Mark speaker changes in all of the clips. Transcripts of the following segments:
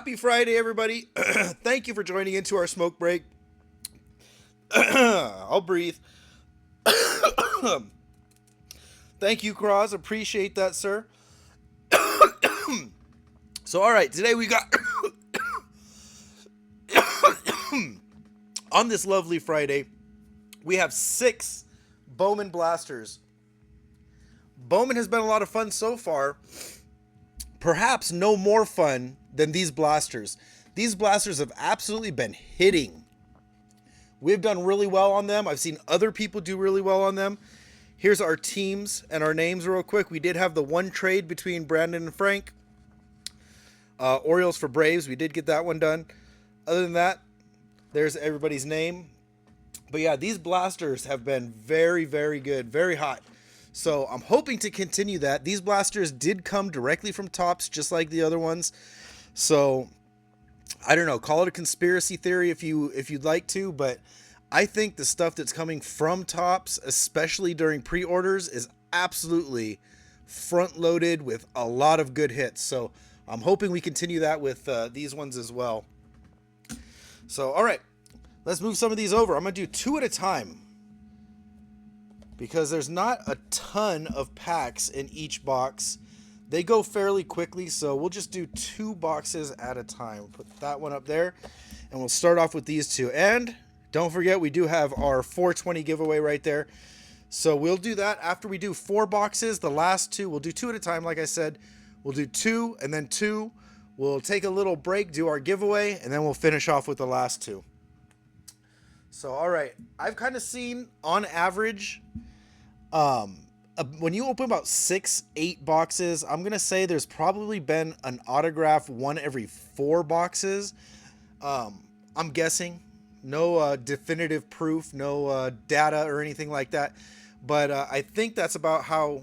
Speaker 1: Happy Friday, everybody. Thank you for joining into our smoke break. I'll breathe. Thank you, Cross. Appreciate that, sir. So, all right, today we got on this lovely Friday, we have 6 Bowman Blasters. Bowman has been a lot of fun so far. Perhaps no more fun than these blasters. These blasters have absolutely been hitting. We've done really well on them. I've seen other people do really well on them. Here's our teams and our names real quick. We did have the one trade between Brandon and Frank. Orioles for Braves. We did get that one done. Other than that, there's everybody's name. But yeah, these blasters have been very, very good. Very hot. So I'm hoping to continue that. These blasters did come directly from Topps, just like the other ones. So I don't know. Call it a conspiracy theory if you'd like to, but I think the stuff that's coming from Topps, especially during pre-orders, is absolutely front-loaded with a lot of good hits. So I'm hoping we continue that with these ones as well. So all right, let's move some of these over. I'm gonna do 2 at a time, because there's not a ton of packs in each box. They go fairly quickly, so we'll just do 2 boxes at a time. We'll put that one up there, and we'll start off with these 2. And don't forget, we do have our 420 giveaway right there. So we'll do that after we do 4 boxes. The last 2, we'll do 2 at a time, like I said. We'll do 2 and then 2. We'll take a little break, do our giveaway, and then we'll finish off with the last 2. So, all right. I've kind of seen, on average, when you open about 6-8 boxes, I'm gonna say there's probably been an autograph one every 4 boxes. I'm guessing, no definitive proof, no data or anything like that, but I think that's about how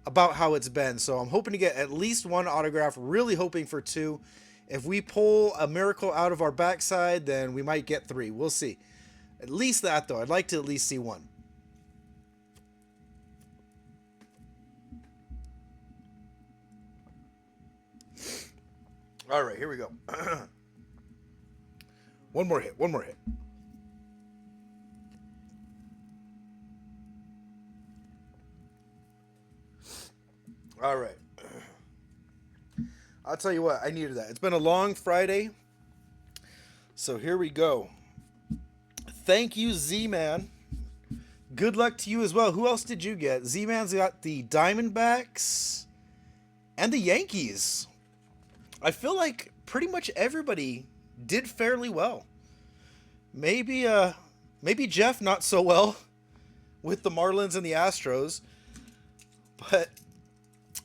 Speaker 1: it's been. So I'm hoping to get at least 1 autograph, really hoping for 2. If we pull a miracle out of our backside, then we might get 3. We'll see. At least that, though. I'd like to at least see 1. All right, here we go. One more hit. All right. I'll tell you what, I needed that. It's been a long Friday. So here we go. Thank you, Z-Man. Good luck to you as well. Who else did you get? Z-Man's got the Diamondbacks and the Yankees. I feel like pretty much everybody did fairly well. Maybe Jeff not so well with the Marlins and the Astros, but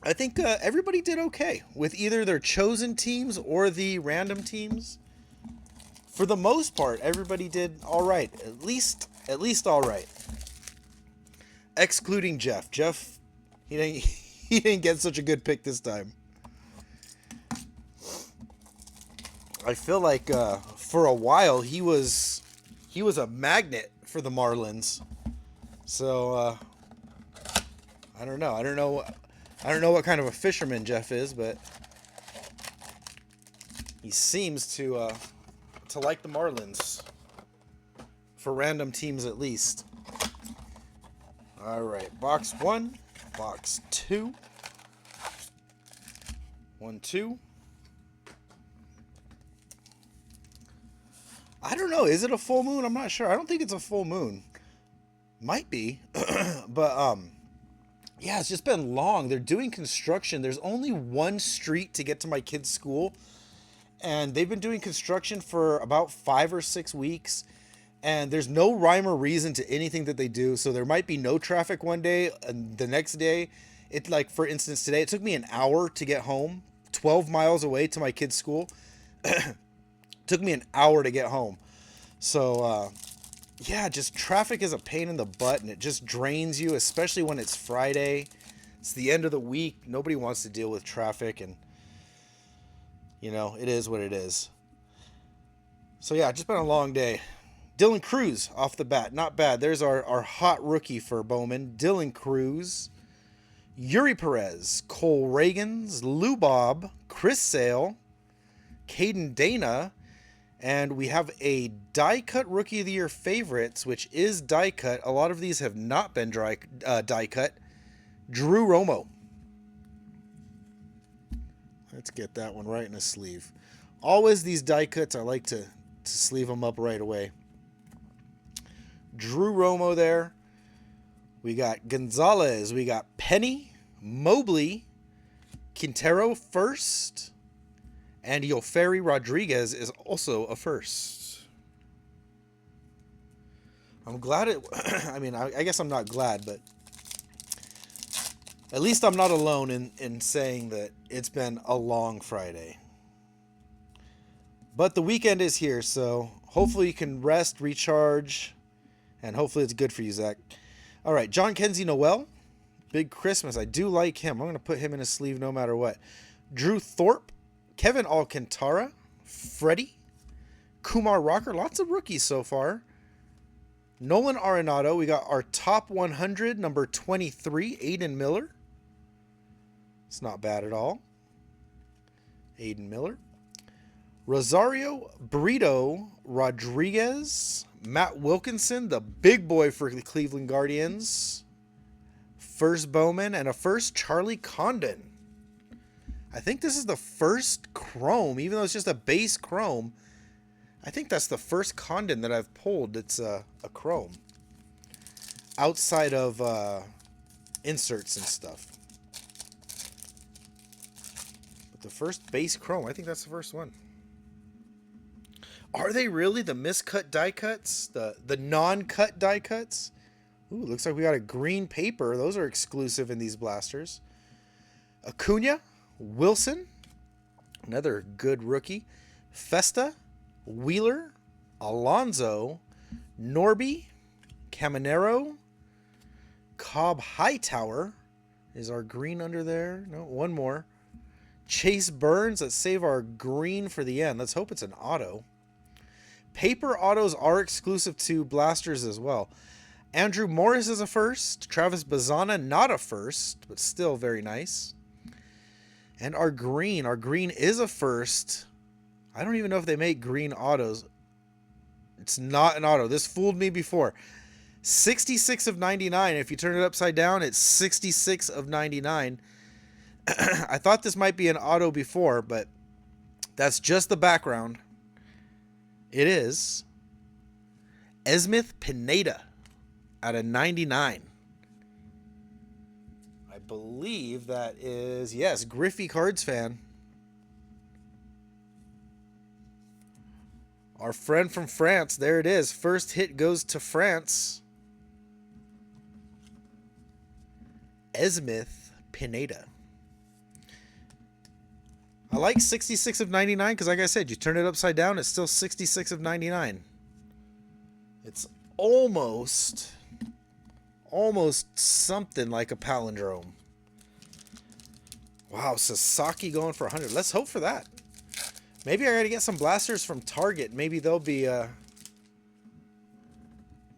Speaker 1: I think everybody did okay with either their chosen teams or the random teams. For the most part, everybody did all right. At least all right. Excluding Jeff. Jeff, he didn't get such a good pick this time. I feel like for a while he was a magnet for the Marlins. So I don't know. I don't know what kind of a fisherman Jeff is, but he seems to like the Marlins for random teams at least. All right, box 1, box 2, 1, 2. I don't know. Is it a full moon? I'm not sure. I don't think it's a full moon. Might be. But yeah, it's just been long. They're doing construction. There's only one street to get to my kid's school, and they've been doing construction for about 5 or 6 weeks, and there's no rhyme or reason to anything that they do. So there might be no traffic one day, and the next day, it, like for instance today, it took me an hour to get home, 12 miles away to my kid's school. Took me an hour to get home. So yeah, just traffic is a pain in the butt, and it just drains you, especially when it's Friday. It's the end of the week. Nobody wants to deal with traffic, and you know, it is what it is. So yeah, just been a long day. Dylan Cruz off the bat, not bad. There's our hot rookie for Bowman. Dylan Cruz, Yuri Perez, Cole Reagans, Lou Bob, Chris Sale, Caden Dana, and we have a die cut Rookie of the Year favorites, which is die cut. A lot of these have not been die cut. Drew Romo. Let's get that one right in a sleeve. Always these die cuts, I like to sleeve them up right away. Drew Romo there. We got Gonzalez. We got Penny, Mobley, Quintero first, and Yoferi Rodriguez is also a first. I'm glad it... I mean, I guess I'm not glad, but at least I'm not alone in saying that it's been a long Friday. But the weekend is here, so hopefully you can rest, recharge, and hopefully it's good for you, Zach. All right, John Kenzie Noel. Big Christmas. I do like him. I'm going to put him in a sleeve no matter what. Drew Thorpe. Kevin Alcantara. Freddie. Kumar Rocker. Lots of rookies so far. Nolan Arenado. We got our top 100, number 23, Aiden Miller. It's not bad at all. Aiden Miller. Rosario Brito Rodriguez. Matt Wilkinson, the big boy for the Cleveland Guardians. First Bowman, and a first Charlie Condon. I think this is the first Chrome, even though it's just a base Chrome. I think that's the first Condon that I've pulled that's a Chrome. Outside of inserts and stuff. But the first base Chrome, I think that's the first one. Are they really the miscut die cuts? The non-cut die cuts? Ooh, looks like we got a green paper. Those are exclusive in these blasters. Acuna, Wilson, another good rookie. Festa, Wheeler, Alonzo, Norby, Caminero, Cobb Hightower. Is our green under there? No, one more. Chase Burns. Let's save our green for the end. Let's hope it's an auto. Paper autos are exclusive to blasters as well. Andrew Morris is a first. Travis Bazana, not a first, but still very nice. And our green is a first. I don't even know if they make green autos. It's not an auto. This fooled me before. 66 of 99. If you turn it upside down, it's 66 of 99. I thought this might be an auto before, but that's just the background. It is Esmith Pineda out of 99. I believe that is, yes, Griffey Cards fan. Our friend from France. There it is. First hit goes to France. Esmith Pineda. I like 66 of 99 because, like I said, you turn it upside down, it's still 66 of 99. It's almost something like a palindrome. Wow, Sasaki going for 100. Let's hope for that. Maybe I got to get some blasters from Target. Maybe they'll be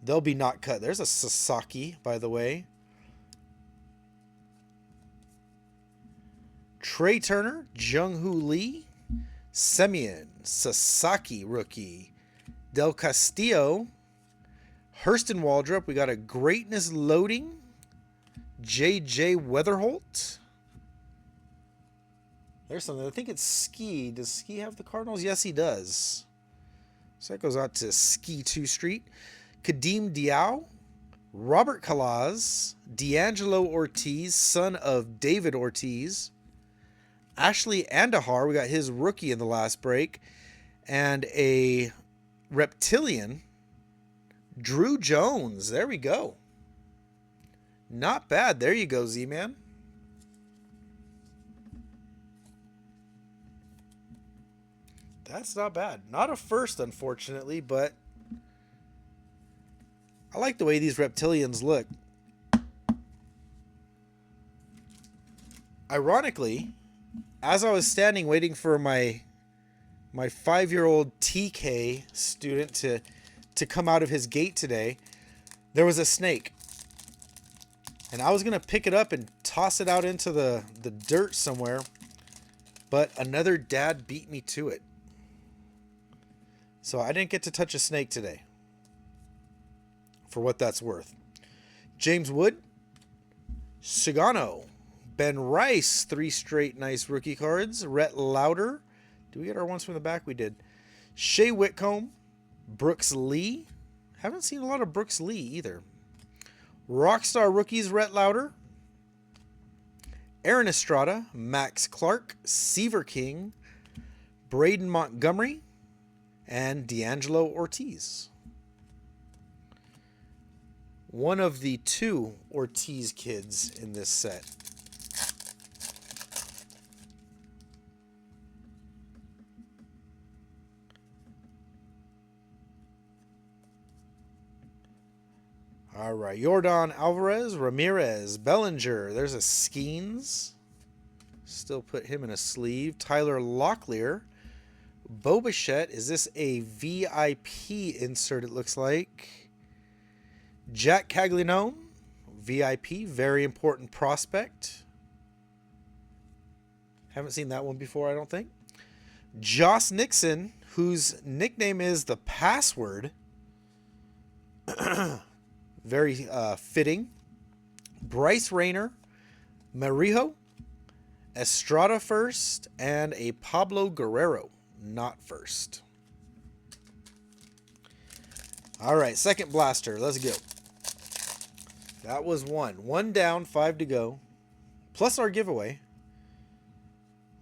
Speaker 1: not cut. There's a Sasaki, by the way. Trey Turner, Jung-Hoo Lee, Semyon, Sasaki rookie, Del Castillo, Hurston Waldrop. We got a Greatness Loading, J.J. Weatherholt. There's something. I think it's Ski. Does Ski have the Cardinals? Yes, he does. So that goes out to Ski 2 Street. Kadeem Diao, Robert Calaz, D'Angelo Ortiz, son of David Ortiz, Ashley Andahar, we got his rookie in the last break, and a Reptilian, Drew Jones. There we go. Not bad. There you go, Z-Man. That's not bad. Not a first, unfortunately, but I like the way these Reptilians look. Ironically, as I was standing waiting for my 5-year-old TK student to come out of his gate today, there was a snake. And I was going to pick it up and toss it out into the dirt somewhere, but another dad beat me to it. So I didn't get to touch a snake today, for what that's worth. James Wood, Sagano, Ben Rice, 3 straight nice rookie cards. Rhett Lauder. Do we get our ones from the back? We did. Shea Whitcomb, Brooks Lee. Haven't seen a lot of Brooks Lee either. Rockstar rookies, Rhett Lauder. Aaron Estrada, Max Clark, Seaver King, Braden Montgomery, and D'Angelo Ortiz. One of the 2 Ortiz kids in this set. All right, Yordan Alvarez, Ramirez, Bellinger. There's a Skeens. Still put him in a sleeve. Tyler Locklear. Bo Bichette. Is this a VIP insert, it looks like? Jack Caglianone. VIP. Very important prospect. Haven't seen that one before, I don't think. Josh Nixon, whose nickname is the Password. Very fitting. Bryce Rayner, Marijo, Estrada first, and a Pablo Guerrero not first. All right, second blaster. Let's go. That was one. 1 down, 5 to go. Plus our giveaway.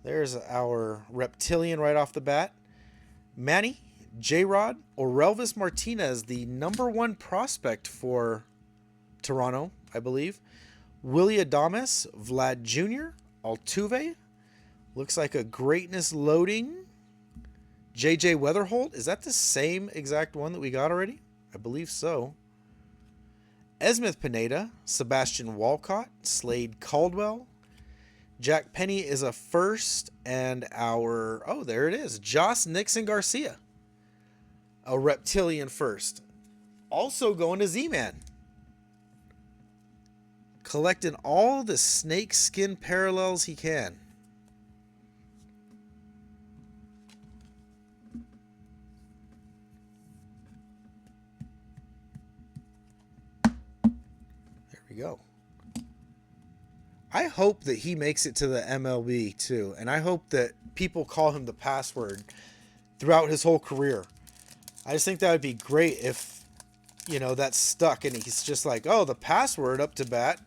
Speaker 1: There's our Reptilian right off the bat. Manny, J-Rod, Orelvis Martinez, the #1 prospect for Toronto, I believe. Willie Adames, Vlad Jr., Altuve. Looks like a greatness loading. JJ Weatherholt. Is that the same exact one that we got already? I believe so. Esmith Pineda, Sebastian Walcott, Slade Caldwell. Jack Penny is a first, and our, oh, there it is, Josh Nixon Garcia. A Reptilian first. Also going to Z-Man. Collecting all the snake skin parallels he can. There we go. I hope that he makes it to the MLB too. And I hope that people call him the Password throughout his whole career. I just think that would be great if, you know, that's stuck and he's just like, oh, the Password up to bat.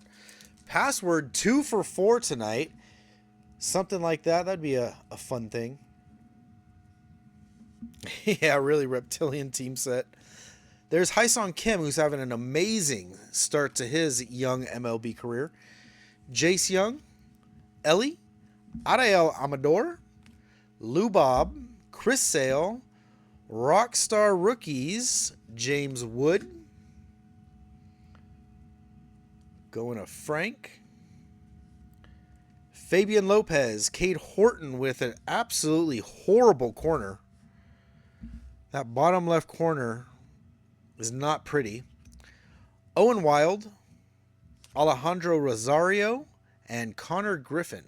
Speaker 1: Password 2 for 4 tonight. Something like that. That'd be a fun thing. Yeah, really Reptilian team set. There's Hyesung Kim, who's having an amazing start to his young MLB career. Jace Young, Ellie, Ariel Amador, Lou Bob, Chris Sale, Rockstar rookies, James Wood. Going to Frank. Fabian Lopez, Cade Horton with an absolutely horrible corner. That bottom left corner is not pretty. Owen Wild, Alejandro Rosario, and Connor Griffin.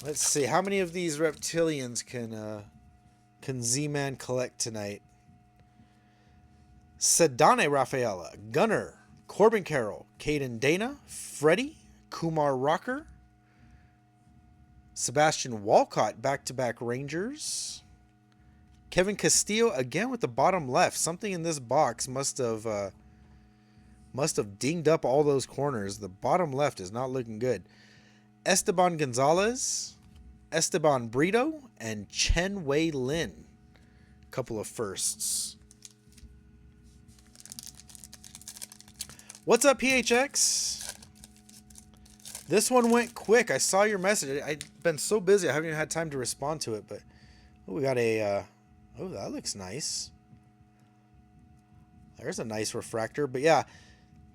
Speaker 1: Let's see, how many of these Reptilians can Z-Man collect tonight? Sedane Rafaela, Gunner, Corbin Carroll, Caden Dana, Freddie, Kumar Rocker, Sebastian Walcott, back-to-back Rangers. Kevin Castillo again with the bottom left. Something in this box must have dinged up all those corners. The bottom left is not looking good. Esteban Gonzalez, Esteban Brito, and Chen Wei Lin. Couple of firsts. What's up, PHX? This one went quick. I saw your message. I've been so busy I haven't even had time to respond to it. But oh, we got a oh, that looks nice. There's a nice refractor. But yeah,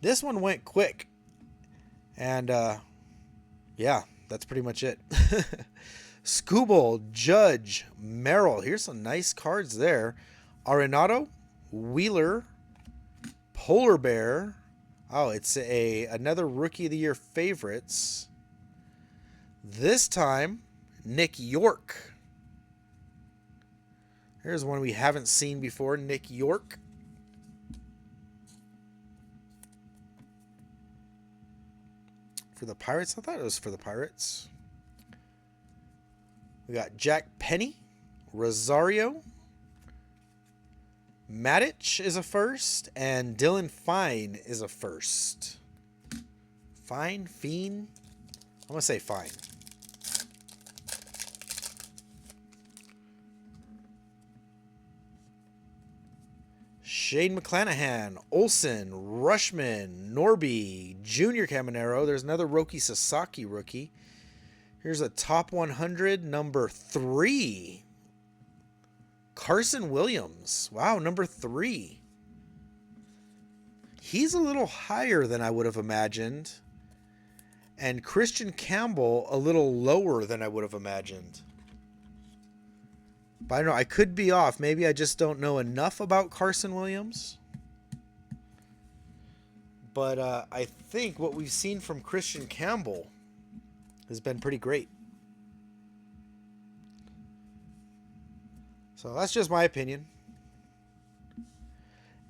Speaker 1: this one went quick. And yeah, that's pretty much it. Scooble, Judge, Merrill. Here's some nice cards there. Arenado, Wheeler, Polar Bear. Oh, it's another Rookie of the Year favorites. This time, Nick York. Here's one we haven't seen before, Nick York. For the Pirates? I thought it was for the Pirates. We got Jack Penny, Rosario, Matic is a first, and Dylan Fine is a first. Fine? Fiend? I'm going to say Fine. Shane McClanahan, Olsen, Rushman, Norby, Junior Caminero. There's another Roki Sasaki rookie. Here's a top 100, number 3. Carson Williams. Wow, number 3. He's a little higher than I would have imagined. And Christian Campbell a little lower than I would have imagined. But I don't know, I could be off. Maybe I just don't know enough about Carson Williams. But I think what we've seen from Christian Campbell has been pretty great. So that's just my opinion.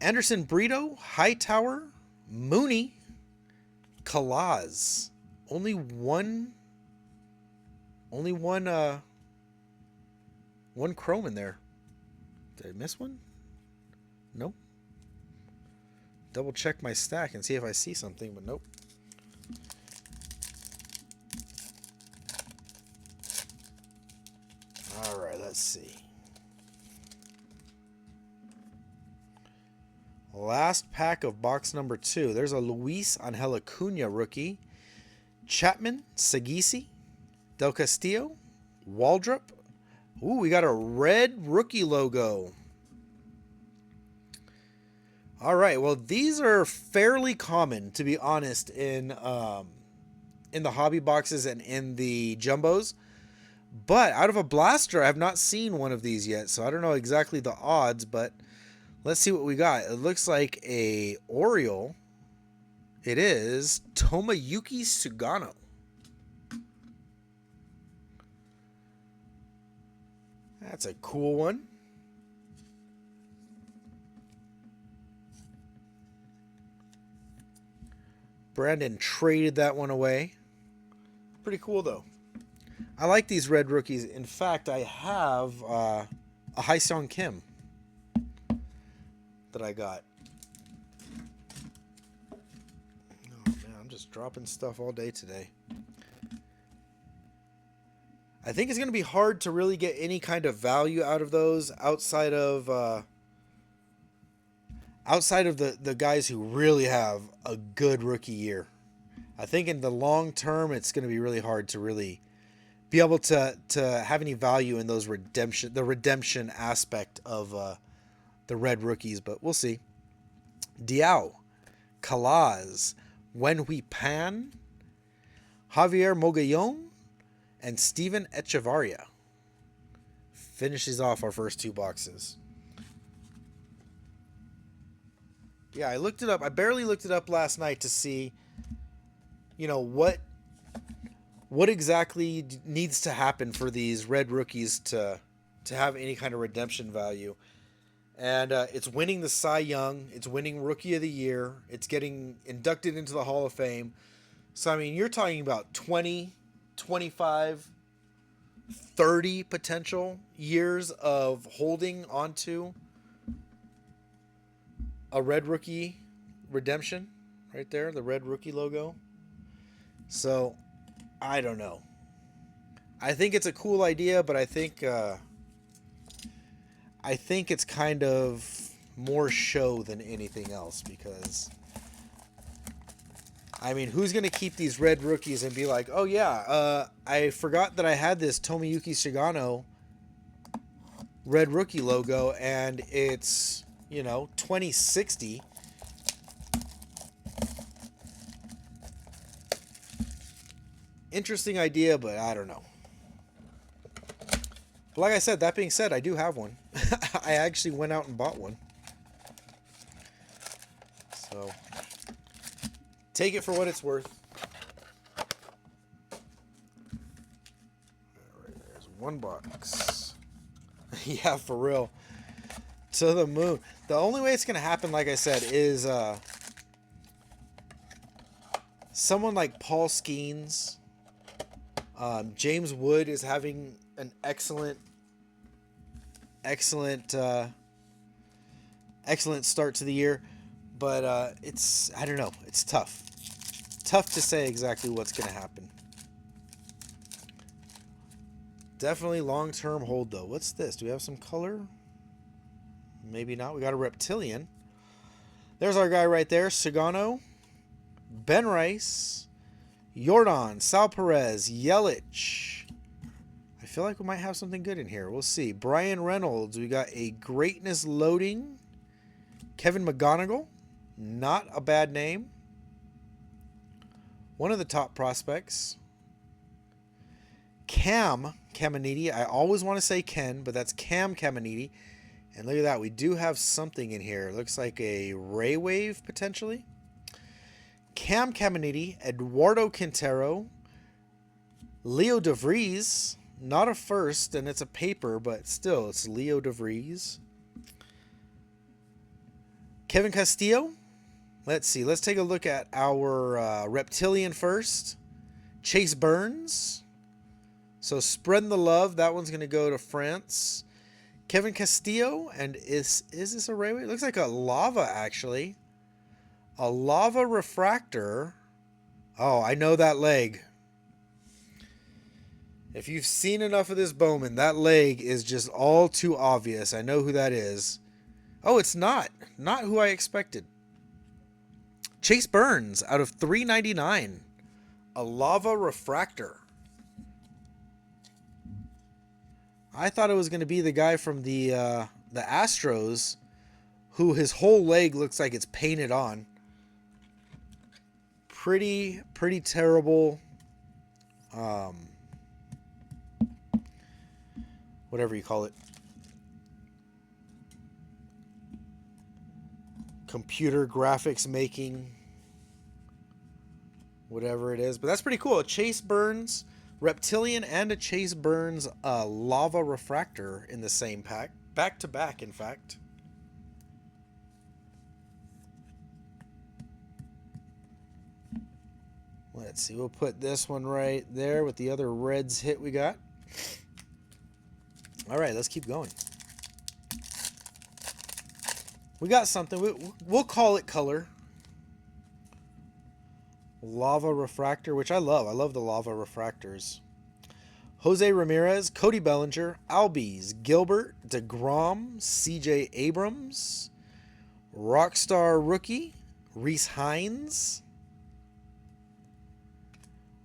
Speaker 1: Anderson Brito, Hightower, Mooney, Kalaz. Only one chrome in there. Did I miss one? Nope. Double check my stack and see if I see something, but nope. All right, let's see. Last pack of box number 2. There's a Luis Angel Acuna rookie. Chapman, Sagisi, Del Castillo, Waldrop. Ooh, we got a red rookie logo. All right, well, these are fairly common, to be honest, in the hobby boxes and in the jumbos. But out of a blaster, I have not seen one of these yet, so I don't know exactly the odds, but let's see what we got. It looks like a Oriole. It is Tomoyuki Sugano. That's a cool one. Brandon traded that one away. Pretty cool, though. I like these red rookies. In fact, I have a Hyseong Kim that I got. Oh, man, I'm just dropping stuff all day today. I think it's going to be hard to really get any kind of value out of those outside of the guys who really have a good rookie year. I think in the long term, it's going to be really hard to really be able to have any value in those redemption aspect of the red rookies, but we'll see. Diao, Kalaz, Wenhui Pan, Javier Mogollon, and Steven Echevarria finishes off our first 2 boxes. Yeah, I looked it up. I barely looked it up last night to see, you know, what exactly needs to happen for these red rookies to have any kind of redemption value. And it's winning the Cy Young. It's winning Rookie of the Year. It's getting inducted into the Hall of Fame. So, I mean, you're talking about 20, 25, 30 potential years of holding onto a red rookie redemption right there, the red rookie logo. So, I don't know. I think it's a cool idea, but I think it's kind of more show than anything else because, I mean, who's going to keep these red rookies and be like, oh, yeah, I forgot that I had this Tomoyuki Sugano red rookie logo and it's, you know, 2060. Interesting idea, but I don't know. But like I said, that being said, I do have one. I actually went out and bought one. So, take it for what it's worth. Right there. One box. Yeah, for real. To the moon. The only way it's going to happen, like I said, is someone like Paul Skeens. James Wood is having an excellent start to the year. But I don't know. It's tough. Tough to say exactly what's going to happen. Definitely long-term hold, though. What's this? Do we have some color? Maybe not. We got a Reptilian. There's our guy right there. Sagano. Ben Rice. Jordan. Sal Perez. Yelich. I feel like we might have something good in here. We'll see. Brian Reynolds. We got a Greatness Loading. Kevin McGonigal. Not a bad name. One of the top prospects. Cam Caminiti. I always want to say Ken, but that's Cam Caminiti. And look at that. We do have something in here. Looks like a Ray Wave, potentially. Cam Caminiti. Eduardo Quintero. Leo DeVries. Not a first, and it's a paper, but still, it's Leo DeVries. Kevin Castillo. Let's see. Let's take a look at our Reptilian first. Chase Burns. So spreading the love. That one's going to go to France. Kevin Castillo. And is this a Rayway? It looks like a lava, actually. A lava refractor. Oh, I know that leg. If you've seen enough of this Bowman, that leg is just all too obvious. I know who that is. Oh, it's not. Not who I expected. Chase Burns out of 399. A lava refractor. I thought it was going to be the guy from the Astros, who his whole leg looks like it's painted on. Pretty terrible. Whatever you call it. Computer graphics making. Whatever it is. But that's pretty cool. A Chase Burns Reptilian and a Chase Burns lava refractor in the same pack. Back to back, in fact. Let's see. We'll put this one right there with the other Reds hit we got. All right, let's keep going. We got something. We'll call it color. Lava refractor, which I love. I love the lava refractors. Jose Ramirez, Cody Bellinger, Albies, Gilbert, DeGrom, CJ Abrams, Rockstar Rookie, Reese Hines.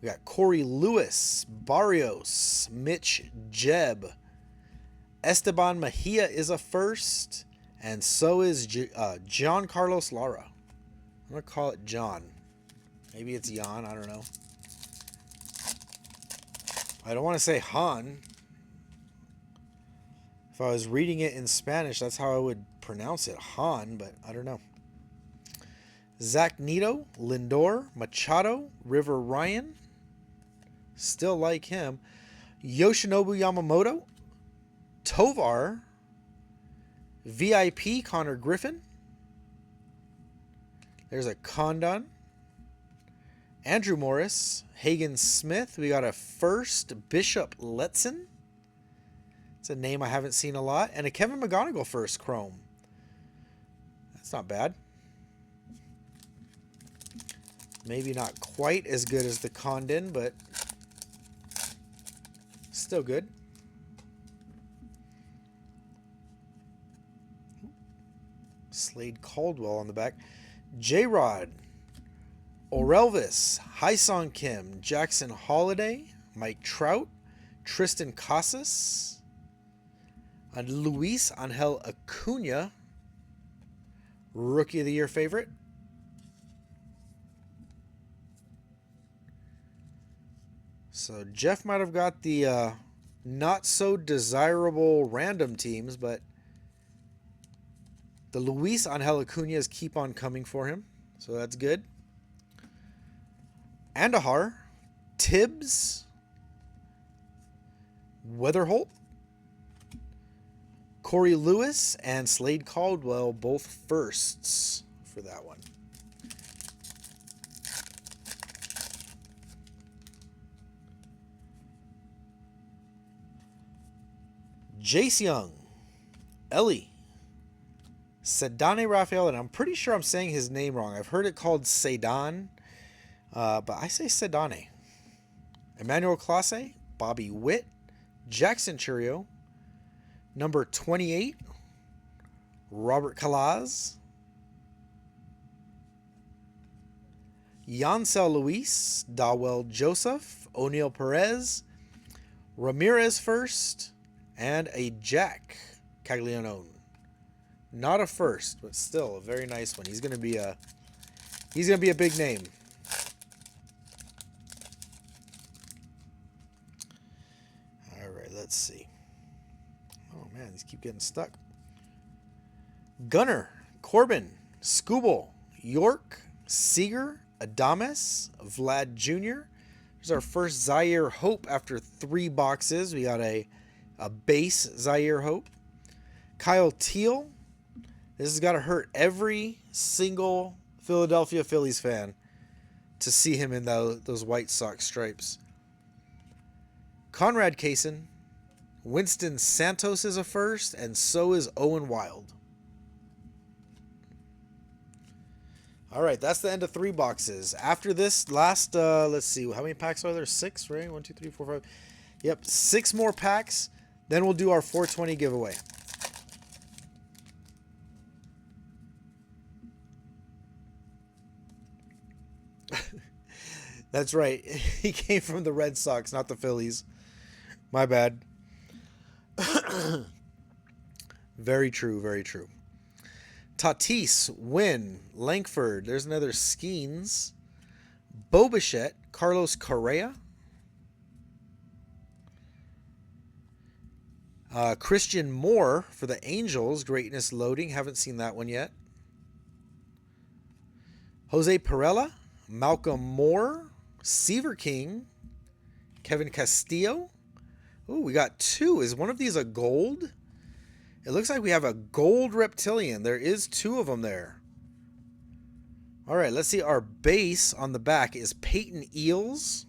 Speaker 1: We got Corey Lewis, Barrios, Mitch Jeb. Esteban Mejia is a first, and so is John Carlos Lara. I'm going to call it John. Maybe it's Jan, I don't know. I don't want to say Han. If I was reading it in Spanish, that's how I would pronounce it, Han, but I don't know. Zach Neto, Lindor, Machado, River Ryan. Still like him. Yoshinobu Yamamoto, Tovar, VIP Connor Griffin. There's a Condon. Andrew Morris, Hagen Smith. We got a first Bishop Letson. It's a name I haven't seen a lot. And a Kevin McGonigal first Chrome. That's not bad. Maybe not quite as good as the Condon, but still good. Slade Caldwell on the back. J-Rod. Orelvis, Hyson Kim, Jackson Holiday, Mike Trout, Tristan Casas, and Luis Angel Acuna, Rookie of the Year favorite. So Jeff might have got the not so desirable random teams, but the Luis Angel Acuna's keep on coming for him, so that's good. Andahar, Tibbs, Weatherholt, Corey Lewis, and Slade Caldwell, both firsts for that one. Jace Young, Ellie, Sedane Raphael, and I'm pretty sure I'm saying his name wrong. I've heard it called Sedan, but I say Sedane. Emmanuel Classe, Bobby Witt, Jackson Churio, number 28, Robert Calaz, Yancel Luis, Dawell Joseph, O'Neal Perez, Ramirez first, and a Jack Caglianone. Not a first, but still a very nice one. He's gonna be a big name. All right, let's see. Oh man, these keep getting stuck. Gunner, Corbin, Scooble, York, Seager, Adames, Vlad Jr. There's our first Zaire Hope after 3 boxes. We got a base Zaire Hope. Kyle Teal. This has got to hurt every single Philadelphia Phillies fan to see him in those White Sox stripes. Conrad Kaysen. Winston Santos is a first, and so is Owen Wild. All right, that's the end of 3 boxes. After this last, let's see, how many packs are there? 6, right? 1, 2, 3, 4, 5. Yep, 6 more packs. Then we'll do our 420 giveaway. That's right. He came from the Red Sox, not the Phillies. My bad. Very true, very true. Tatis, Wynn, Langford. There's another Skeens. Bobichette, Carlos Correa. Christian Moore for the Angels. Greatness loading. Haven't seen that one yet. Jose Perella, Malcolm Moore, Seaver King, Kevin Castillo. Ooh, we got 2. Is one of these a gold? It looks like we have a gold reptilian. There is 2 of them there. All right, let's see. Our base on the back is Peyton Eels.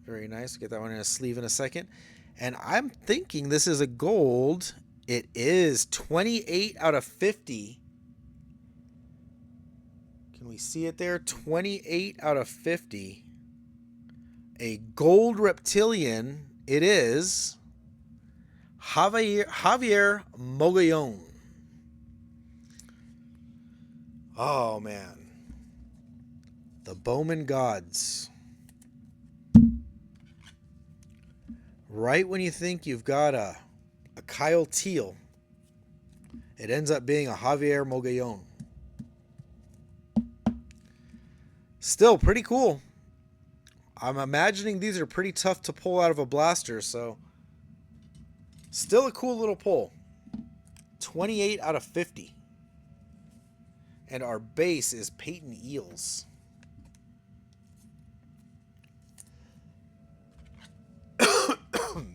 Speaker 1: Very nice. We'll get that one in a sleeve in a second. And I'm thinking this is a gold. It is 28 out of 50. Can we see it there? 28 out of 50. A gold reptilian. It is Javier Mogollon. Oh, man. The Bowman gods. Right when you think you've got a Kyle Teal, it ends up being a Javier Mogollon. Still pretty cool. I'm imagining these are pretty tough to pull out of a blaster, so still a cool little pull. 28 out of 50. And our base is Peyton Eels.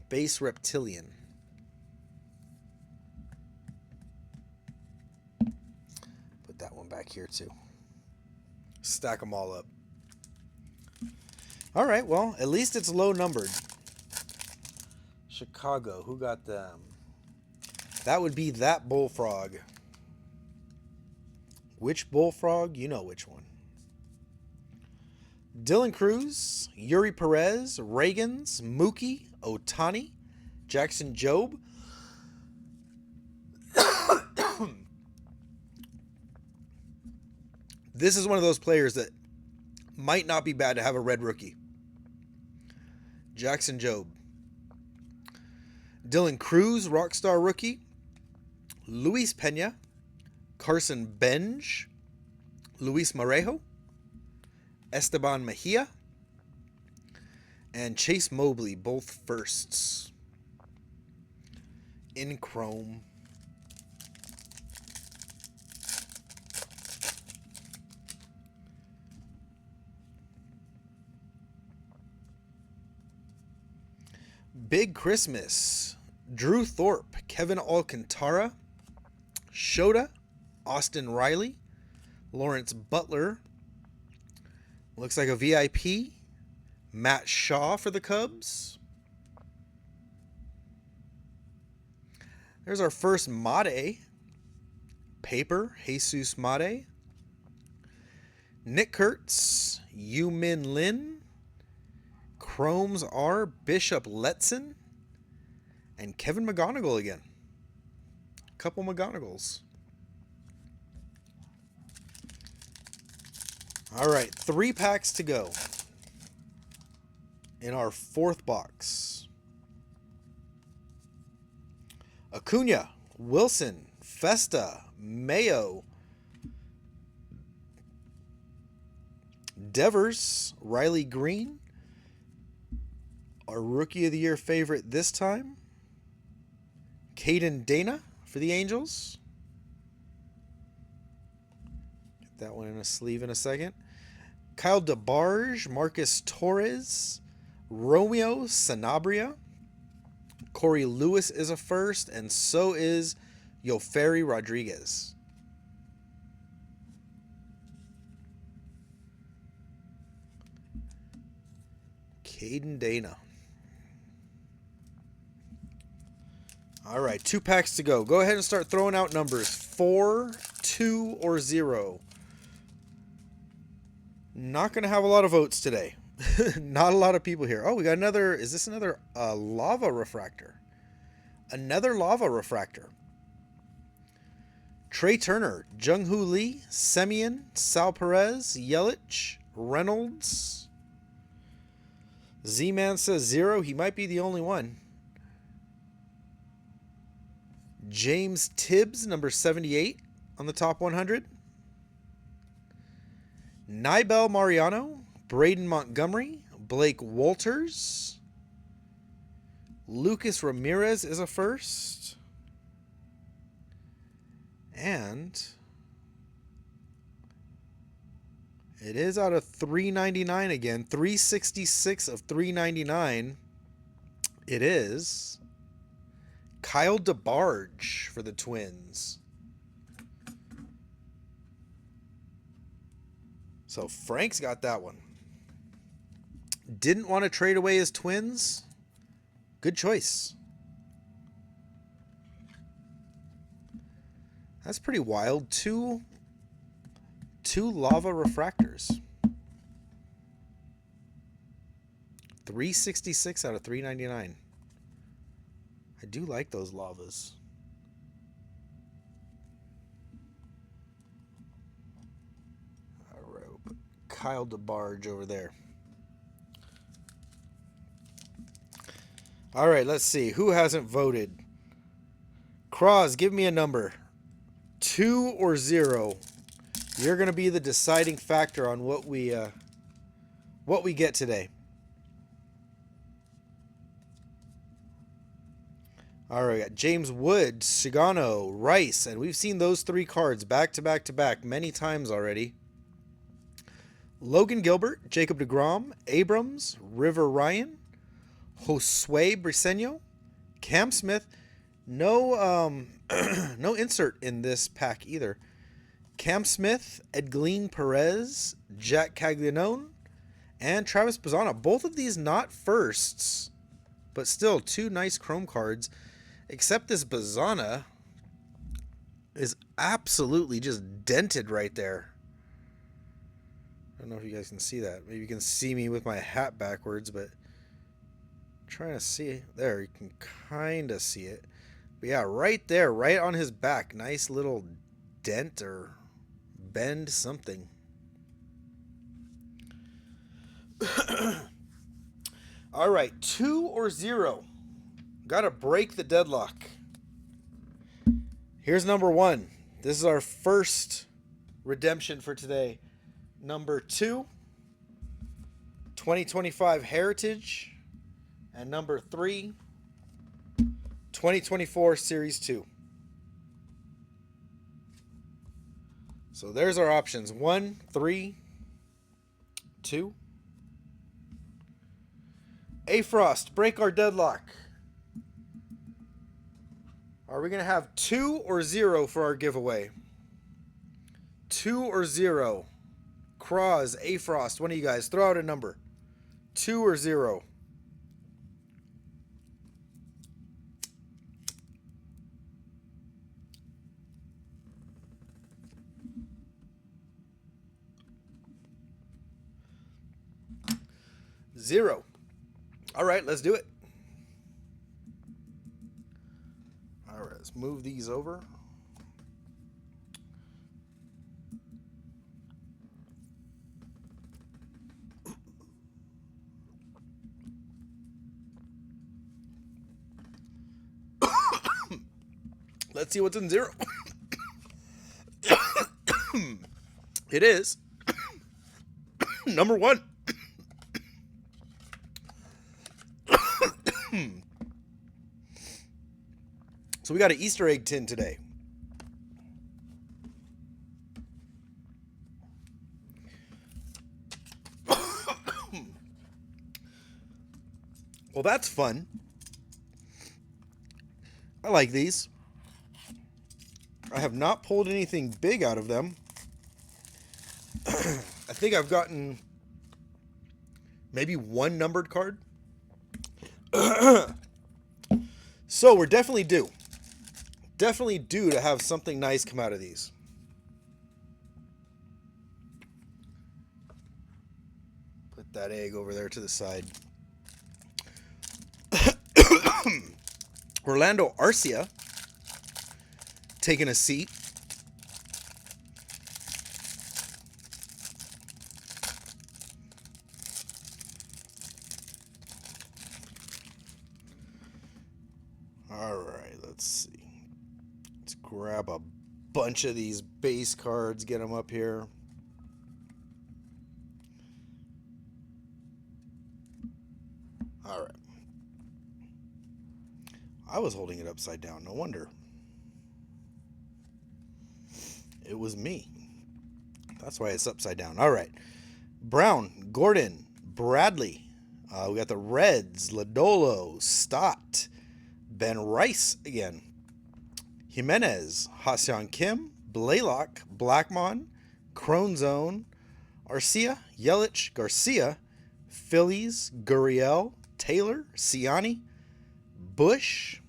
Speaker 1: Base reptilian. Put that one back here too. Stack them all up. All right, well, at least it's low numbered. Chicago, who got them? That would be that Bullfrog. Which Bullfrog? You know which one. Dylan Cruz, Yuri Perez, Reagans, Mookie, Otani, Jackson Jobe. This is one of those players that might not be bad to have a red rookie. Jackson Jobe. Dylan Cruz, Rockstar rookie. Luis Pena, Carson Benj, Luis Marejo, Esteban Mejia, and Chase Mobley, both firsts. In chrome. Big Christmas. Drew Thorpe, Kevin Alcantara, Shota, Austin Riley, Lawrence Butler. Looks like a VIP. Matt Shaw for the Cubs. There's our first Made. Paper, Jesus Made. Nick Kurtz, Yu Min Lin. Chromes are Bishop Letson. And Kevin McGonigal again. A couple McGonigals. All right, 3 packs to go in our 4th box. Acuna, Wilson, Festa, Mayo, Devers, Riley Green, our Rookie of the Year favorite this time, Caden Dana for the Angels. Get that one in a sleeve in a second. Kyle DeBarge, Marcus Torres, Romeo Sanabria. Corey Lewis is a first, and so is Yoferi Rodriguez. Caden Dana. All right, 2 packs to go. Go ahead and start throwing out numbers. 4, 2, or 0. Not going to have a lot of votes today. Not a lot of people here. Oh, we got another. Is this another lava refractor? Another lava refractor. Trey Turner, Jung-Hoo Lee, Semien, Sal Perez, Yelich, Reynolds. Z-Man says 0. He might be the only one. James Tibbs, number 78 on the top 100. Nybel Mariano, Braden Montgomery, Blake Walters. Lucas Ramirez is a first. And it is out of 399 again. 366 of 399. It is Kyle DeBarge for the Twins. So Frank's got that one. Didn't want to trade away his Twins. Good choice. That's pretty wild. Two lava refractors. 366 out of 399. I do like those lavas. All right, we'll put Kyle DeBarge over there. All right, let's see. Who hasn't voted? Cross, give me a number. 2 or 0. You're going to be the deciding factor on what we get today. All right, we got James Wood, Cigano, Rice, and we've seen those 3 cards back to back to back many times already. Logan Gilbert, Jacob deGrom, Abrams, River Ryan, Josue Briseño, Cam Smith. No no insert in this pack either. Cam Smith, Edglin Perez, Jack Caglianone, and Travis Bazzana. Both of these not firsts, but still 2 nice chrome cards. Except this Bazzana is absolutely just dented right there. I don't know if you guys can see that. Maybe you can see me with my hat backwards, but I'm trying to see. There, you can kind of see it. But yeah, right there, right on his back. Nice little dent or bend, something. All right, 2 or 0. Got to break the deadlock. Here's number 1. This is our first redemption for today. Number 2, 2025 Heritage. And number 3, 2024 Series 2. So there's our options. 1, 3, 2. A Frost, break our deadlock. Are we going to have 2 or 0 for our giveaway? 2 or 0? Cross, A-Frost, one of you guys. Throw out a number. 2 or 0? Zero. All right, let's do it. All right, let's move these over. Let's see what's in 0. It is number 1. So we got an Easter egg tin today. Well, that's fun. I like these. I have not pulled anything big out of them. I think I've gotten maybe 1 numbered card. So we're definitely due. Definitely due to have something nice come out of these. Put that egg over there to the side. Orlando Arcia taking a seat. All right, let's see. Let's grab a bunch of these base cards, get them up here. All right. I was holding it upside down, no wonder. It was me. That's why it's upside down. All right. Brown, Gordon, Bradley. We got the Reds, Lodolo, Stott, Ben Rice again. Jimenez, Ha-Seong Kim, Blaylock, Blackmon, Cronzone, Arcia, Yelich, Garcia, Phillies, Gurriel, Taylor, Ciani, Bush,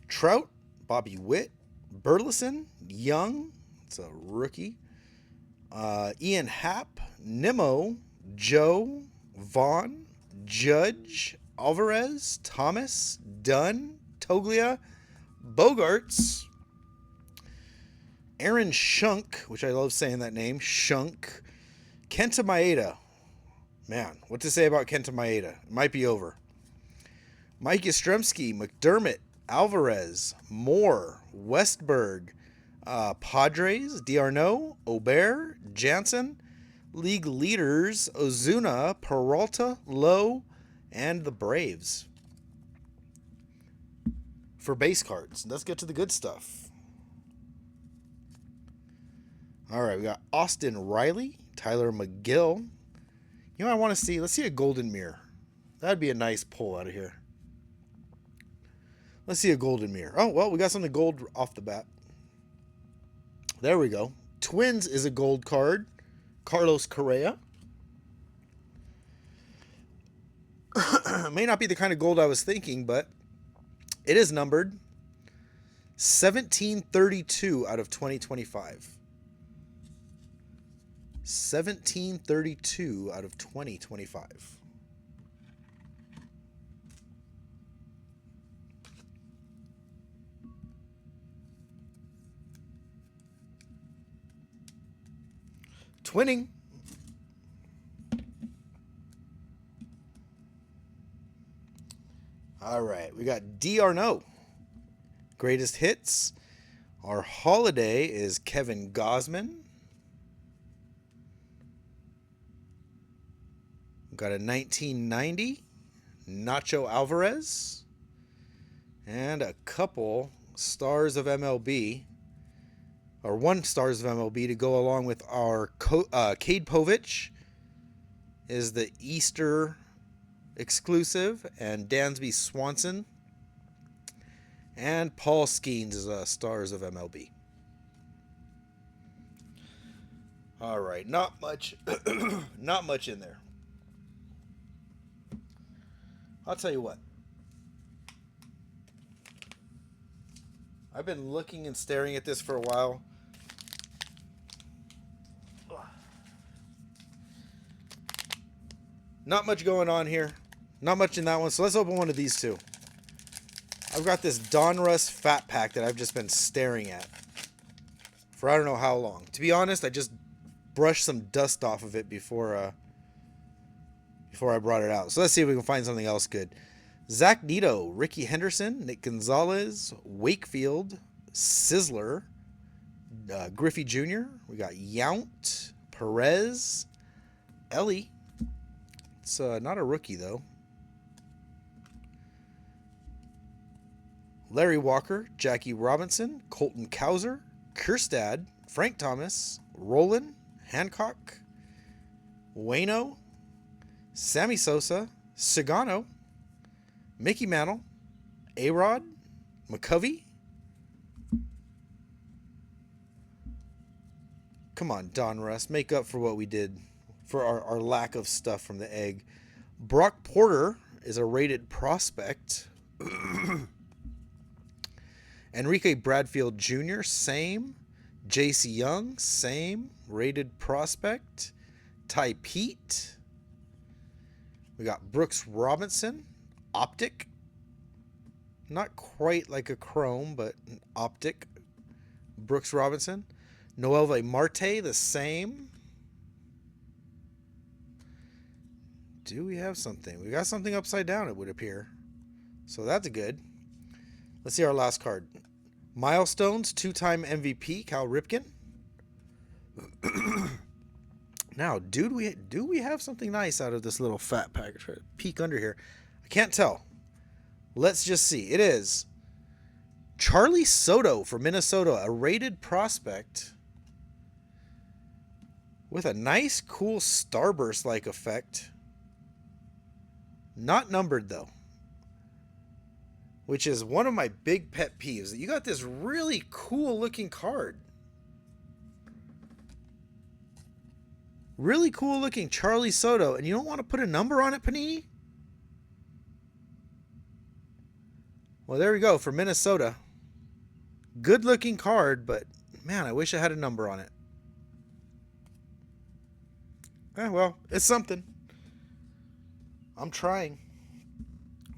Speaker 1: Trout, Bobby Witt, Burleson, Young, it's a rookie, Ian Happ, Nimmo, Joe, Vaughn, Judge, Alvarez, Thomas, Dunn, Toglia, Bogarts, Aaron Shunk, which I love saying that name, Shunk, Kenta Maeda. Man, what to say about Kenta Maeda? It might be over. Mike Yastrzemski, McDermott, Alvarez, Moore, Westberg, Padres, D'Arnaud, Aubert, Jansen, league leaders, Ozuna, Peralta, Lowe, and the Braves. For base cards, let's get to the good stuff. All right, we got Austin Riley, Tyler McGill. You know what I want to see? Let's see a golden mirror. That'd be a nice pull out of here. Let's see a golden mirror. Oh, well, we got something gold off the bat. There we go. Twins is a gold card. Carlos Correa. May not be the kind of gold I was thinking, but it is numbered 1732 out of 2025. 1732 out of 2025. Twinning. All right, we got D'Arnaud. Greatest hits. Our holiday is Kevin Gausman. We've got a 1990 Nacho Alvarez. And a couple stars of MLB. Or 1 stars of MLB to go along with our Cade Povich is the Easter exclusive, and Dansby Swanson And Paul Skeens is Stars of MLB. All right, not much, not much in there. I'll tell you what. I've been looking and staring at this for a while. Not much going on here. Not much in that one. So let's open one of these two. I've got this Donruss Fat Pack that I've just been staring at for I don't know how long. To be honest, I just brushed some dust off of it before I brought it out. So let's see if we can find something else good. Zach Neto, Ricky Henderson, Nick Gonzalez, Wakefield, Sizzler, Griffey Jr. We got Yount, Perez, Ellie. It's not a rookie, though. Larry Walker, Jackie Robinson, Colton Cowser, Kjerstad, Frank Thomas, Roland, Hancock, Waino, Sammy Sosa, Sagano, Mickey Mantle, A-Rod, McCovey. Come on, Donruss. Make up for what we did for our lack of stuff from the egg. Brock Porter is a rated prospect. Enrique Bradfield Jr., same. J.C. Young, same. Rated prospect. Ty Pete. We got Brooks Robinson, optic. Not quite like a chrome, but an optic. Brooks Robinson. Noelvi Marte, the same. Do we have something? We got something upside down, it would appear. So that's good. Let's see our last card. Milestones, two-time MVP, Cal Ripken. Now, do we have something nice out of this little fat package? Try to peek under here. I can't tell. Let's just see. It is Charlie Soto from Minnesota, a rated prospect with a nice, cool starburst-like effect. Not numbered, though, which is one of my big pet peeves. That you got this really cool-looking card. Really cool-looking Charlie Soto, and you don't want to put a number on it, Panini? Well, there we go for Minnesota. Good-looking card, but, man, I wish I had a number on it. Well, it's something. I'm trying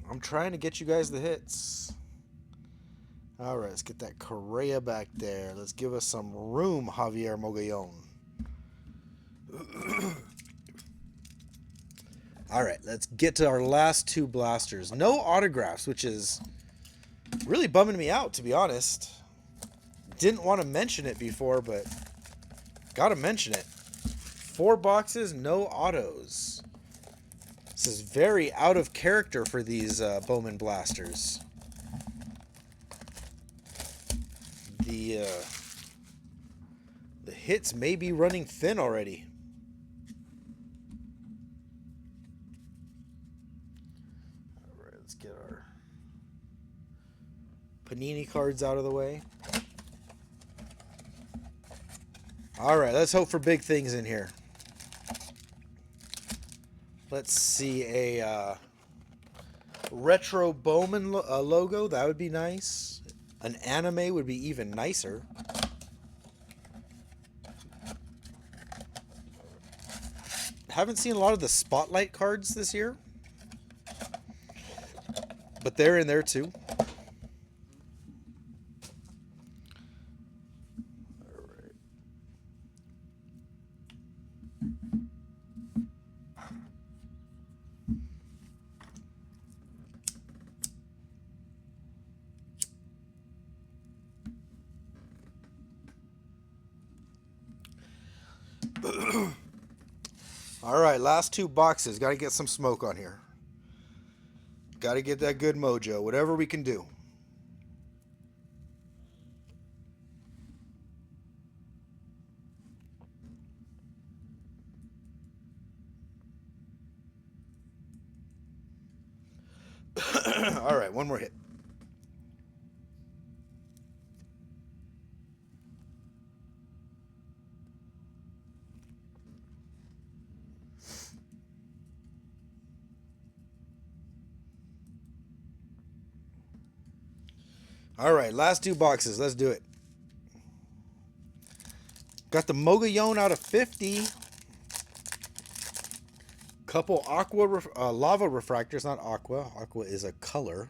Speaker 1: to get you guys the hits. All right, let's get that Correa back there. Let's give us some room, Javier Mogollon. All right, let's get to our last two blasters. No autographs, which is really bumming me out, to be honest. Didn't want to mention it before, but got to mention it. 4 boxes, no autos. This is very out of character for these Bowman Blasters. The hits may be running thin already. All right, let's get our Panini cards out of the way. All right, let's hope for big things in here. Let's see, a retro Bowman logo. That would be nice. An anime would be even nicer. Haven't seen a lot of the Spotlight cards this year, but they're in there too. All right, last 2 boxes. Got to get some smoke on here. Got to get that good mojo. Whatever we can do. All right, one more hit. All right, last 2 boxes. Let's do it. Got the Mogollon out of 50. Couple lava refractors, not aqua. Aqua is a color.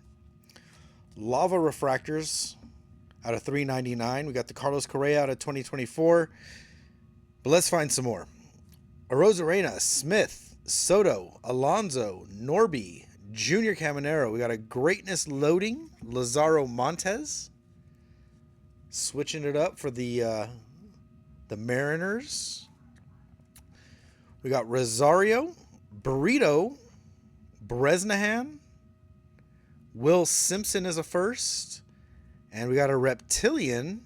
Speaker 1: Lava refractors out of 399. We got the Carlos Correa out of 2024. But let's find some more. Arozarena, Smith, Soto, Alonso, Norby, Junior Caminero. We got a Greatness Loading, Lazaro Montes. Switching it up for the Mariners. We got Rosario, Burrito, Bresnahan, Will Simpson is a first, and we got a Reptilian,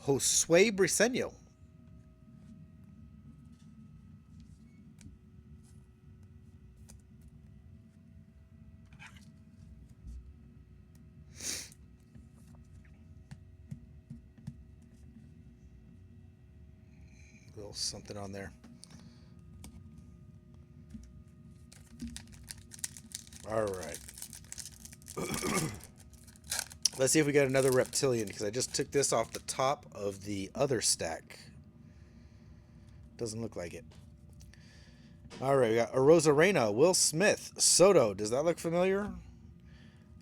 Speaker 1: Josue Briseño. A little something on there. All right. Let's see if we got another Reptilian, because I just took this off the top of the other stack. Doesn't look like it. All right, we got Arozarena, Will Smith, Soto. Does that look familiar?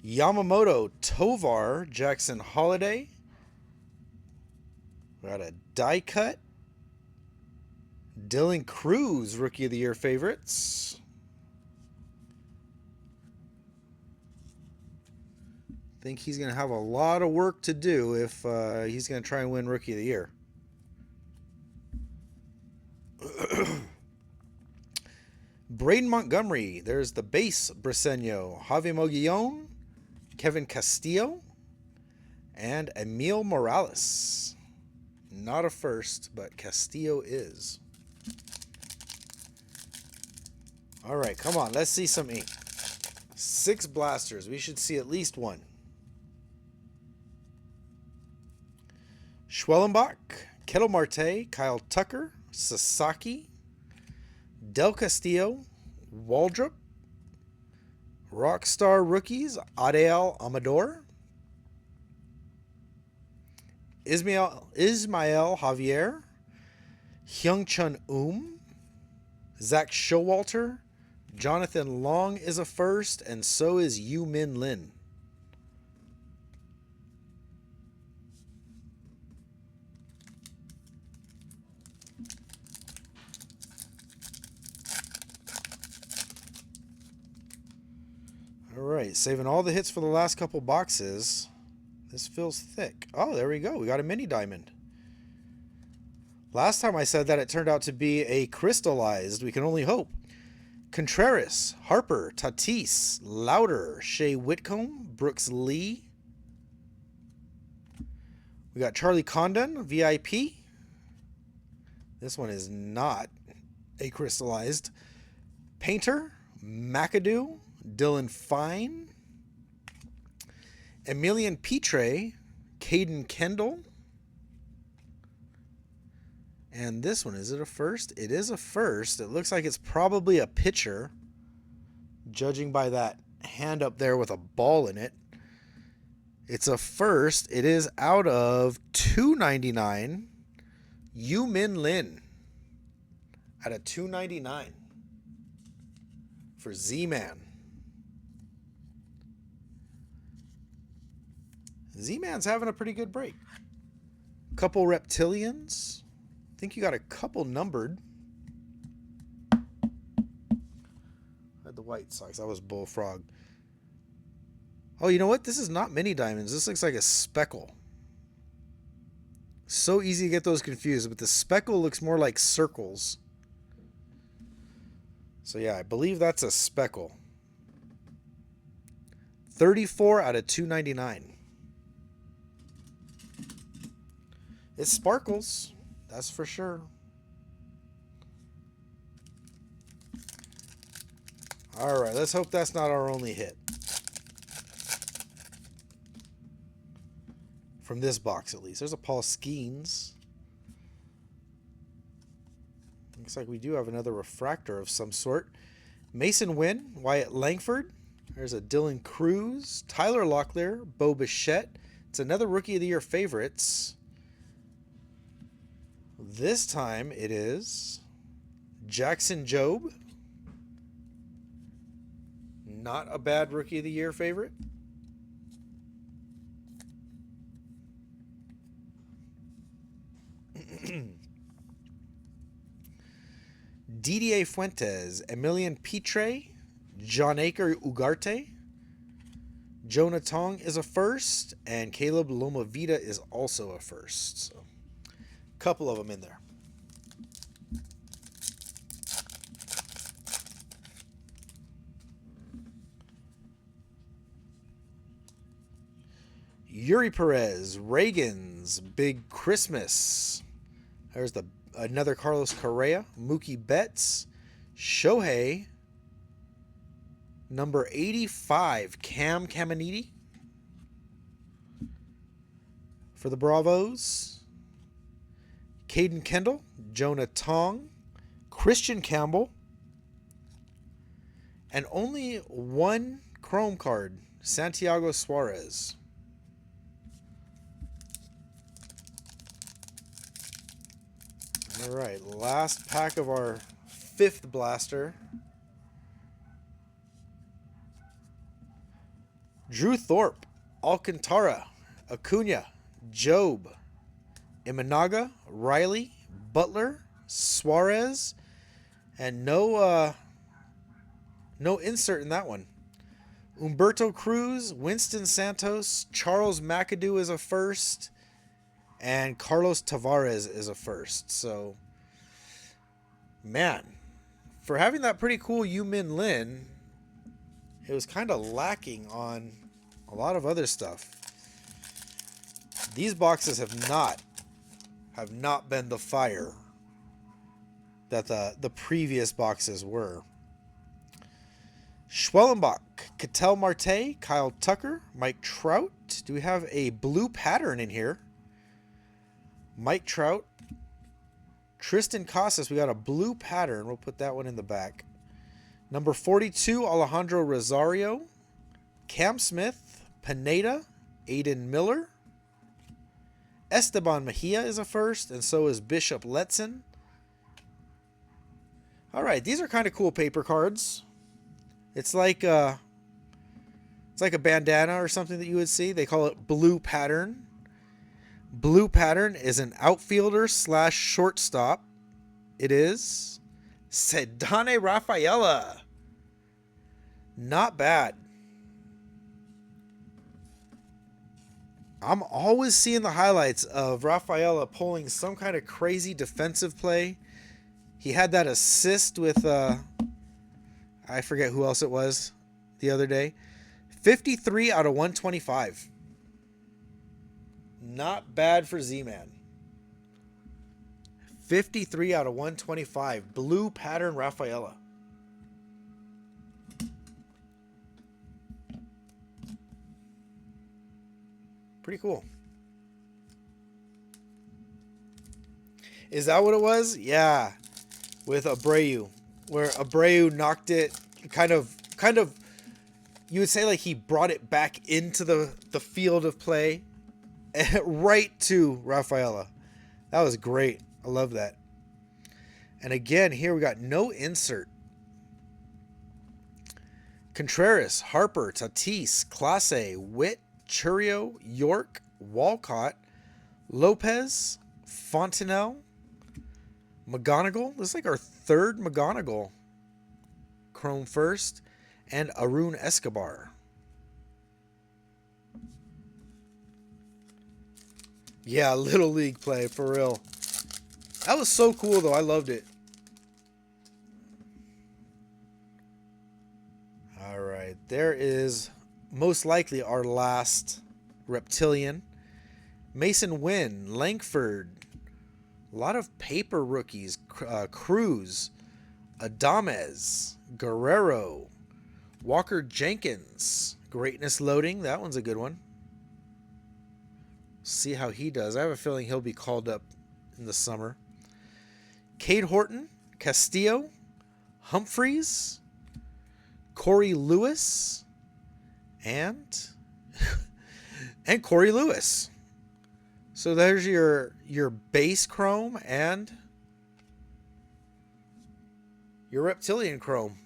Speaker 1: Yamamoto, Tovar, Jackson Holiday. We got a die cut. Dylan Cruz, Rookie of the Year favorites. Think he's going to have a lot of work to do if he's going to try and win Rookie of the Year. Braden Montgomery. There's the base Briseño. Javi Mogollon, Kevin Castillo, and Emil Morales. Not a first, but Castillo is. All right, come on. Let's see some ink. 6 blasters. We should see at least one. Schwellenbach, Kettle Marte, Kyle Tucker, Sasaki, Del Castillo, Waldrop, Rockstar Rookies, Adael Amador, Ismael Javier, Hyung-Chun Zach Showalter, Jonathan Long is a first, and so is Yu Min Lin. All right, saving all the hits for the last couple boxes. This feels thick. Oh, there we go. We got a mini diamond. Last time I said that, it turned out to be a crystallized. We can only hope. Contreras, Harper, Tatis, Lauder, Shea Whitcomb, Brooks Lee. We got Charlie Condon, VIP. This one is not a crystallized. Painter, McAdoo, Dylan Fine, Emilian Petre, Caden Kendall. And this one, is it a first? It is a first. It looks like it's probably a pitcher, judging by that hand up there with a ball in it. It's a first. It is out of 299. Yu Min Lin at a 299 for Z-Man. Z-Man's having a pretty good break. Couple Reptilians. I think you got a couple numbered. I had the White Sox. That was Bullfrog. Oh, you know what? This is not mini diamonds. This looks like a speckle. So easy to get those confused, but the speckle looks more like circles. So yeah, I believe that's a speckle. 34 out of 299. It sparkles. That's for sure. All right, let's hope that's not our only hit. From this box, at least. There's a Paul Skeens. Looks like we do have another refractor of some sort. Mason Wynn, Wyatt Langford. There's a Dylan Cruz, Tyler Locklear, Bo Bichette, It's another Rookie of the Year favorites. This time it is Jackson Jobe. Not a bad Rookie of the Year favorite. Didier Fuentes, Emilian Pitre, John Aker Ugarte, Jonah Tong is a first, and Caleb Lomavita is also a first. So, a couple of them in there. Yuri Perez, Reagan's Big Christmas. There's another Carlos Correa, Mookie Betts, Shohei, number 85, Cam Caminiti for the Bravos, Caden Kendall, Jonah Tong, Christian Campbell, and only one Chrome card, Santiago Suarez. All right, last pack of our 5th blaster. Drew Thorpe, Alcantara, Acuna, Job, Imanaga, Riley, Butler, Suarez, and no insert in that one. Humberto Cruz, Winston Santos, Charles McAdoo is a first, and Carlos Tavares is a first. So, man, for having that pretty cool Yu-Min Lin, it was kind of lacking on a lot of other stuff. These boxes have not been the fire that the previous boxes were. Schwellenbach, Ketel Marte, Kyle Tucker, Mike Trout. Do we have a blue pattern in here? Mike Trout, Tristan Casas. We got a blue pattern. We'll put that one in the back. Number 42, Alejandro Rosario, Cam Smith, Pineda, Aiden Miller, Esteban Mejia is a first, and so is Bishop Letson. All right, these are kind of cool paper cards. It's like a bandana or something that you would see. They call it blue pattern. Blue pattern is an outfielder / shortstop. It is Ceddanne Rafaela. Not bad. I'm always seeing the highlights of Rafaela pulling some kind of crazy defensive play. He had that assist with, I forget who else it was the other day. 53 out of 125. Not bad for Z-Man. 53 out of 125. Blue pattern Rafaela. Pretty cool. Is that what it was? Yeah. With Abreu. Where Abreu knocked it kind of, you would say like he brought it back into the field of play. Right to Rafaela. That was great. I love that. And again, here we got no insert. Contreras, Harper, Tatis, Clase, Witt, Churio, York, Walcott, Lopez, Fontenelle, McGonigal. This is like our 3rd McGonigal. Chrome first. And Arun Escobar. Yeah, Little League play, for real. That was so cool, though. I loved it. All right. There is most likely our last Reptilian. Mason Wynn, Langford. A lot of paper rookies. Cruz. Adames. Guerrero. Walker Jenkins. Greatness Loading. That one's a good one. See how he does. I have a feeling he'll be called up in the summer. Cade Horton, Castillo, Humphreys, Corey Lewis, and and Corey Lewis. So there's your base chrome and your reptilian chrome.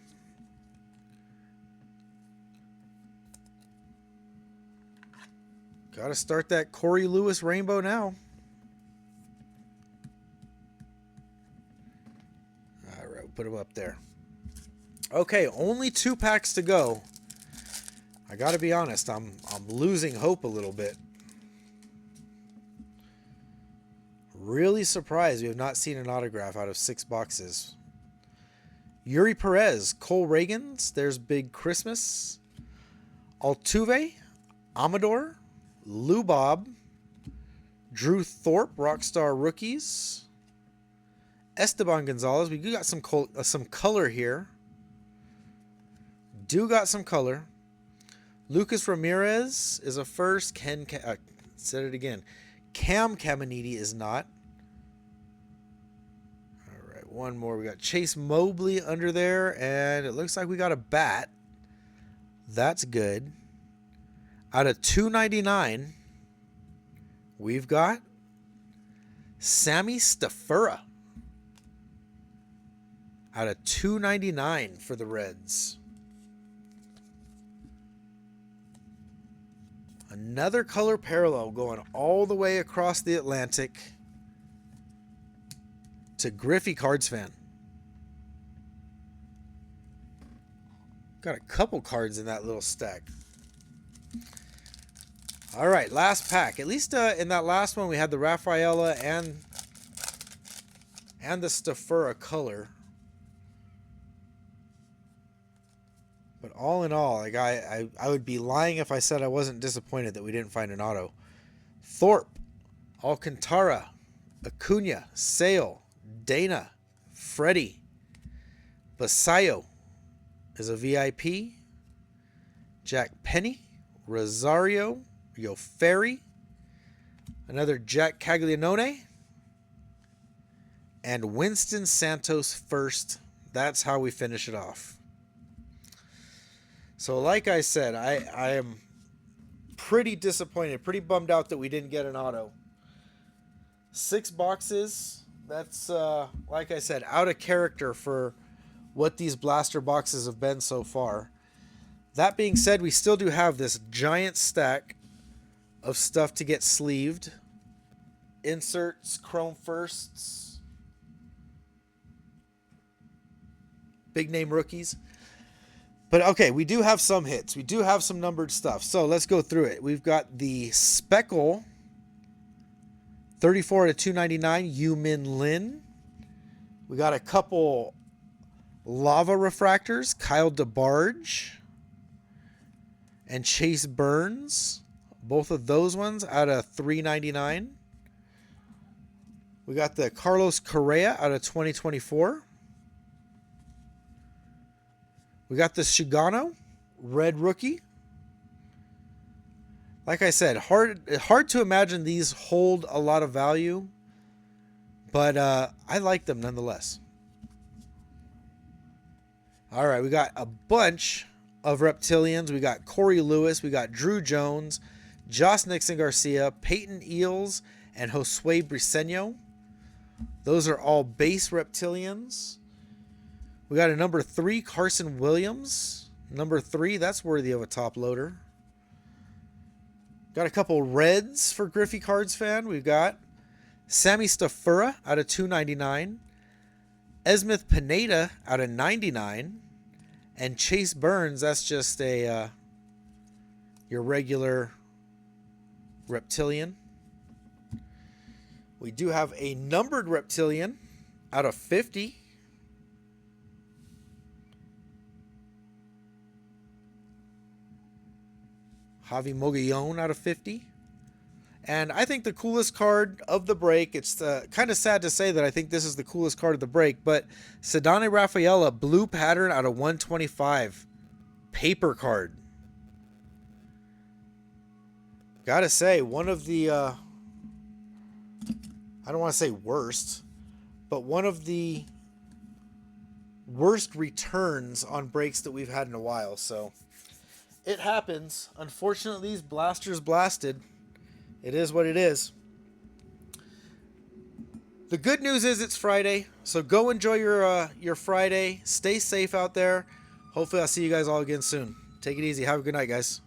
Speaker 1: Got to start that Corey Lewis rainbow now. All right, we'll put him up there. Okay, only 2 packs to go. I got to be honest, I'm losing hope a little bit. Really surprised we have not seen an autograph out of 6 boxes. Yuri Perez, Cole Reagans, there's Big Christmas. Altuve, Amador, Lou Bob, Drew Thorpe, Rockstar Rookies, Esteban Gonzalez. We do got some color here. Got some color. Lucas Ramirez is a first. Said it again. Cam Caminiti is not. All right, one more. We got Chase Mobley under there, and it looks like we got a bat. That's good. Out of 299, we've got Sammy Stafura. Out of 299 for the Reds. Another color parallel going all the way across the Atlantic to Griffey Cards fan. Got a couple cards in that little stack. All right, last pack. At least in that last one, we had the Rafaela and the Stafura color. But all in all, like I would be lying if I said I wasn't disappointed that we didn't find an auto. Thorpe, Alcantara, Acuna, Sale, Dana, Freddie, Basayo is a VIP. Jack Penny, Rosario, Yo Ferry, another Jack Caglianone, and Winston Santos first. That's how we finish it off. So like I said, I am pretty disappointed, pretty bummed out that we didn't get an auto. 6 boxes, that's, like I said, out of character for what these blaster boxes have been so far. That being said, we still do have this giant stack of stuff to get sleeved. Inserts, chrome firsts, big name rookies. But okay, we do have some hits. We do have some numbered stuff. So let's go through it. We've got the Speckle 34 to 299, Yu-Min Lin. We got a couple Lava Refractors, Kyle DeBarge and Chase Burns. Both of those ones out of 399. We got the Carlos Correa out of 2024. We got the Shigano Red Rookie. Like I said, hard to imagine these hold a lot of value, but I like them nonetheless. All right, we got a bunch of Reptilians. We got Corey Lewis. We got Drew Jones, Josh Nixon Garcia, Peyton Eels, and Josue Briseño. Those are all base Reptilians. We got a number 3, Carson Williams. Number 3, that's worthy of a top loader. Got a couple Reds for Griffey Cards fan. We've got Sammy Stafura out of 299. Esmith Pineda out of 99. And Chase Burns, that's just a your regular Reptilian. We do have a numbered Reptilian out of 50. Javi Mogollon out of 50. And I think the coolest card of the break, it's kind of sad to say that I think this is the coolest card of the break, but Ceddanne Rafaela, blue pattern out of 125. Paper card. Gotta say, one of the, I don't want to say worst, but one of the worst returns on breaks that we've had in a while. So It happens. Unfortunately, these blasters blasted. It is what it is. The good news is it's Friday, so go enjoy your Friday. Stay safe out there. Hopefully I'll see you guys all again soon. Take it easy. Have a good night, guys.